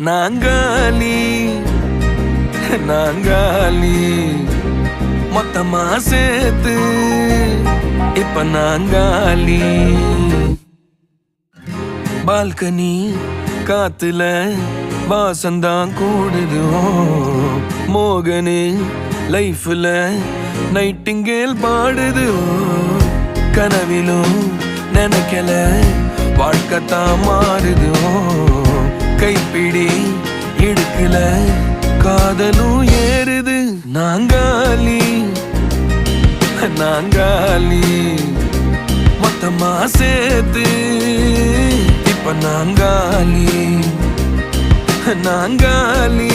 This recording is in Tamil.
நாங்காலி நாங்காலி மொத்தமா சேர்த்து இப்ப நாங்காலி. பால்கனி காத்துல வாசந்தான் கூடுது. மோகனு லைஃப்ல நைட்டிங்கேல் பாடுது. கனவிலும் நினைக்கல வாழ்க்கைத்தான் மாறுது. கைப்பிடி இடுக்கல காதலும் ஏறுது. நாங்காலி நாங்காலி மொத்தமா சேர்த்து இப்ப நாங்காலி நாங்காலி.